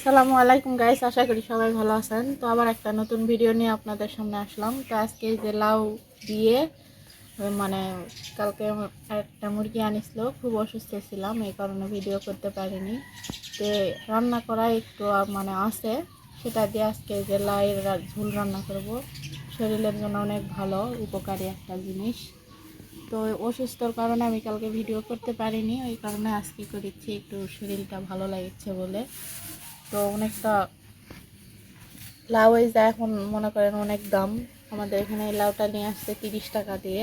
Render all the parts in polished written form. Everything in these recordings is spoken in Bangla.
আসসালামু আলাইকুম গাইস, আশা করি সবাই ভালো আছেন। তো আবার একটা নতুন ভিডিও নিয়ে আপনাদের সামনে আসলাম। তো আজকে এই যে লাউ দিয়ে মানে কালকে একটা মুরগি আনিছিল, খুব অসুস্থ ছিলাম, এই কারণে ভিডিও করতে পারিনি। তো রান্না করা একটু মানে আছে, সেটা দিয়ে আজকে এই যে লাউয়ের ঝোল রান্না করব। শরীরের জন্য অনেক ভালো, উপকারী একটা জিনিস। তো অসুস্থর কারণে আমি কালকে ভিডিও করতে পারিনি, ওই কারণে আজকে করেছি, একটু শরীরটা ভালো লাগছে বলে। তো অনেকটা লাউ এই যা এখন মনে করেন অনেক দাম। আমাদের এখানে এই লাউটা নিয়ে আসছে 30 টাকা দিয়ে।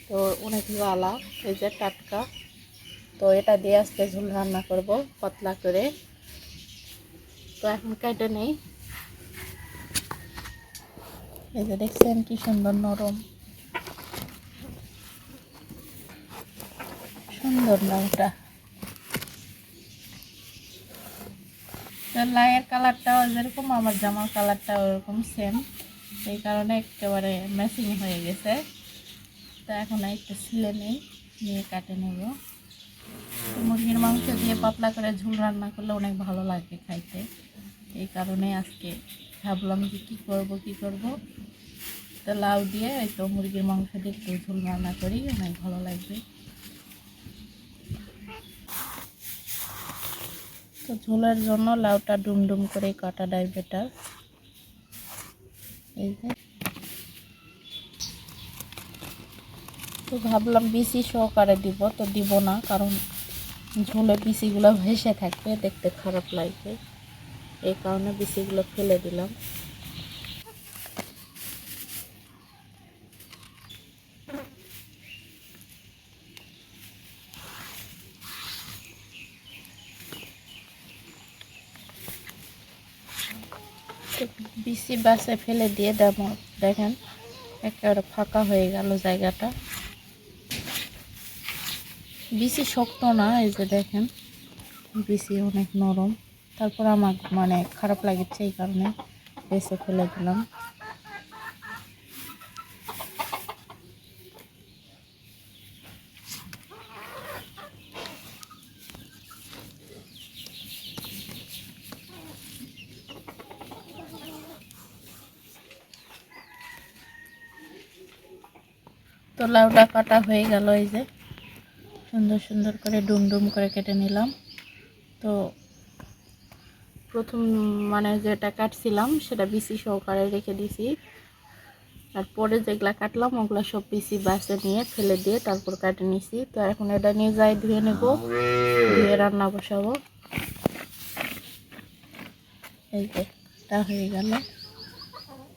তো অনেক ভালো, এই যে টাটকা। তো এটা দিয়ে আজকে ঝোল রান্না করব পাতলা করে। তো এখন কেটে নেই। এই যে দেখছেন কি সুন্দর নরম, সুন্দর লাউটা। লাউয়ের কালারটাও যেরকম, আমার জামার কালারটাও ওরকম সেম, এই কারণে একেবারে ম্যাচিং হয়ে গেছে। তো এখন একটু ছিলে নিয়ে কাটে নেব। মুরগির মাংস দিয়ে পাতলা করে ঝোল রান্না করলে অনেক ভালো লাগে খাইতে, এই কারণে আজকে ভাবলাম যে কী করব। তো লাউ দিয়ে এই তো মুরগির মাংস দিয়ে একটু ঝোল রান্না করি, অনেক ভালো লাগবে। তো ঝোলের জন্য লাউটা ডুমডুম করে কাটাটাই বেটার। এই যে তো ভাবলাম বিচি সহকারে দিব, তো দিব না, কারণ ঝোলে বিচিগুলো ভেসে থাকবে, দেখতে খারাপ লাগবে, এই কারণে বিচিগুলো ফেলে দিলাম। বিচি বাসে ফেলে দিয়ে দেখেন একেবারে ফাঁকা হয়ে গেল জায়গাটা। বিচি শক্ত না, এই যে দেখেন বিচি অনেক নরম। তারপর আমার মানে খারাপ লাগছে, এই কারণে বেছে ফেলে দিলাম। তো লাউটা কাটা হয়ে গেল, এই যে সুন্দর সুন্দর করে ডুমডুম করে কেটে নিলাম। তো প্রথম মানে যেটা কাটছিলাম সেটা বিচি সহকারে রেখে দিছি, তারপরে যেগুলা কাটলাম ওগুলা সব বিচি বাছে নিয়ে ফেলে দিয়ে তারপর কাটে নিছি। তো এখন এটা নিয়ে যাই ধুয়ে নেব, ধুয়ে রান্না বসাবো। এই যে এটা হয়ে গেল।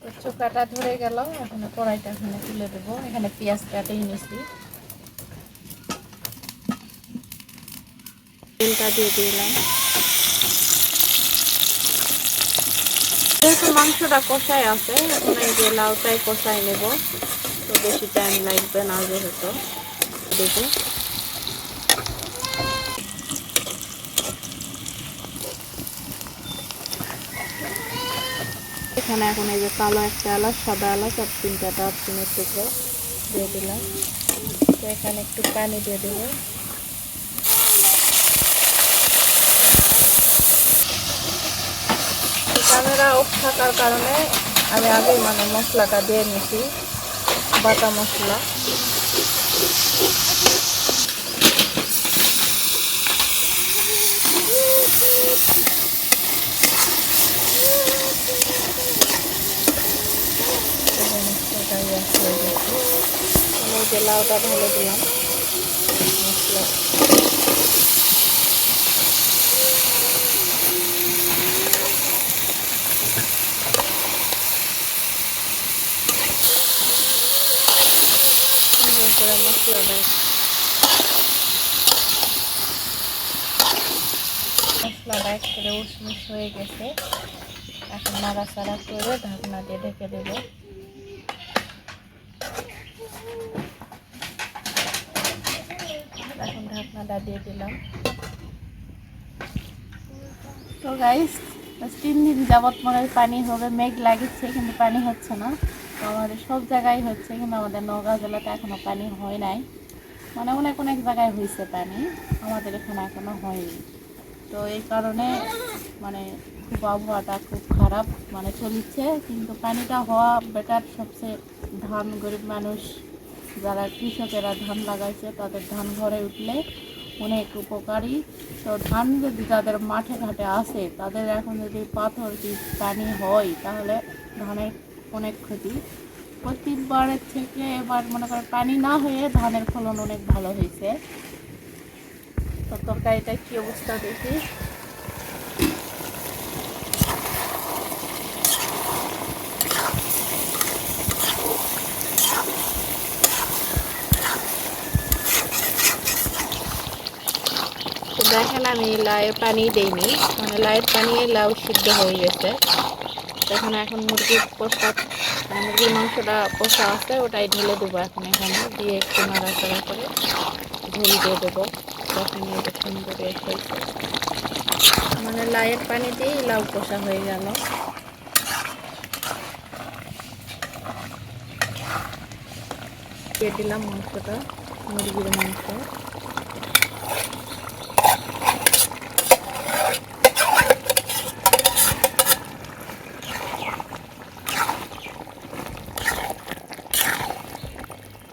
তো চোখাটা ধরে গেল, এখন কড়াইটা এখানে তুলে দেবো। এখানে পেঁয়াজ কাটেই নিছি, তেলটা দিয়ে দিলাম। যেহেতু মাংসটা কষাই আছে, এখন এই যে লাউটাই কষাই নেব। তো বেশি টাইম লাগবে না, যেহেতু দেবো। এখানে এখন এই যে কালো একটা এলাচ, সাদা এলাচ আর 3টা দারচিনির টুকরো দিয়ে দিলাম। তো এখানে একটু পানি দিয়ে দেবো। ক্যামেরা অফ থাকার কারণে আমি আগে মানে মশলাটা দিয়ে নিছি, বাটা মশলা। যে লাউটা ঢেলে দিলাম মশলা। মশলাটা একবারে উষ্মিস হয়ে গেছে, এখন নাড়াচাড়া করে ঢাকনা দিয়ে ঢেকে দেবো। এখন ঢাকনাটা দিয়ে দিলাম। তো গাইস 3 দিন যাবত মনে হয় পানি হবে, মেঘ লাগিচ্ছে কিন্তু পানি হচ্ছে না। তো আমাদের সব জায়গায় হচ্ছে, কিন্তু আমাদের নওগাঁ জেলাতে এখনো পানি হয় নাই। মানে অনেক অনেক জায়গায় হয়েছে পানি, আমাদের এখানে এখনো হয়নি। তো এই কারণে মানে খুব আবহাওয়াটা খুব খারাপ মানে চলছে, কিন্তু পানিটা হওয়া বেটার সবচেয়ে। ধান গরিব মানুষ যারা কৃষকেরা ধান লাগাইছে তাদের ধান ঘরে উঠলে অনেক উপকারী। তো ধান যদি তাদের মাঠে ঘাটে আসে তাদের এখন যদি পাথর কি পানি হয় তাহলে ধানের অনেক ক্ষতি। প্রতিবারের থেকে এবার মনে করে পানি না হয়ে ধানের ফলন অনেক ভালো হয়েছে। তো তরকারিটা কি অবস্থা দেখি। তো দেখেন আমি লাউয়ের পানি দেইনি, মানে লাউয়ের পানি লাউ সিদ্ধ হয়ে গেছে। এখন এখন মুরগির কষা মুরগির মাংসটা কষা আছে ওটাই ঢেলে দেবো এখন, এখানে দিয়ে একটু নাড়াচাড়া করে ঝোল দিয়ে দেবো। তখন এটা সুন্দর হয়েছে, মানে লাউয়ের পানি দিয়েই লাউ কষা হয়ে গেল। দিয়ে দিলাম মাংসটা, মুরগির মাংস।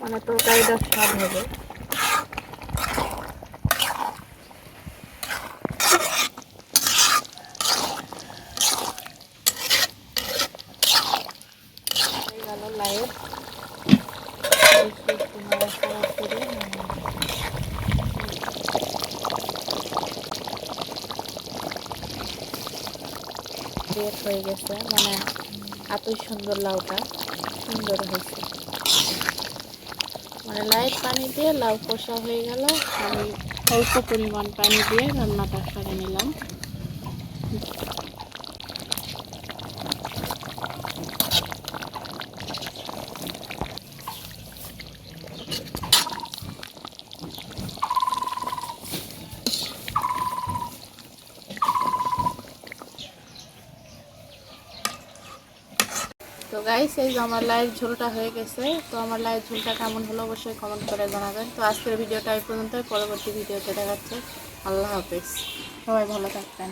মানে তরকারিটা স্বাদ হবে। হয়ে গেল লাউয়ের বের হয়ে গেছে, মানে এতই সুন্দর লাউটা সুন্দর হয়েছে। মানে লাউয়ের পানি দিয়ে লাউ কষা হয়ে গেল। আমি অল্প পরিমাণ পানি দিয়ে রান্নাটা সারে নিলাম। তো গাইস এই যে আমার লাইভ ঝোলটা হয়ে গেছে। তো আমার লাইভ ঝোলটা কেমন হলো অবশ্যই কমেন্ট করে জানাবেন। তো আজকের ভিডিওটা এই পর্যন্ত, পরবর্তী ভিডিওতে দেখাচ্ছে। আল্লাহ হাফেজ, সবাই ভালো থাকবেন।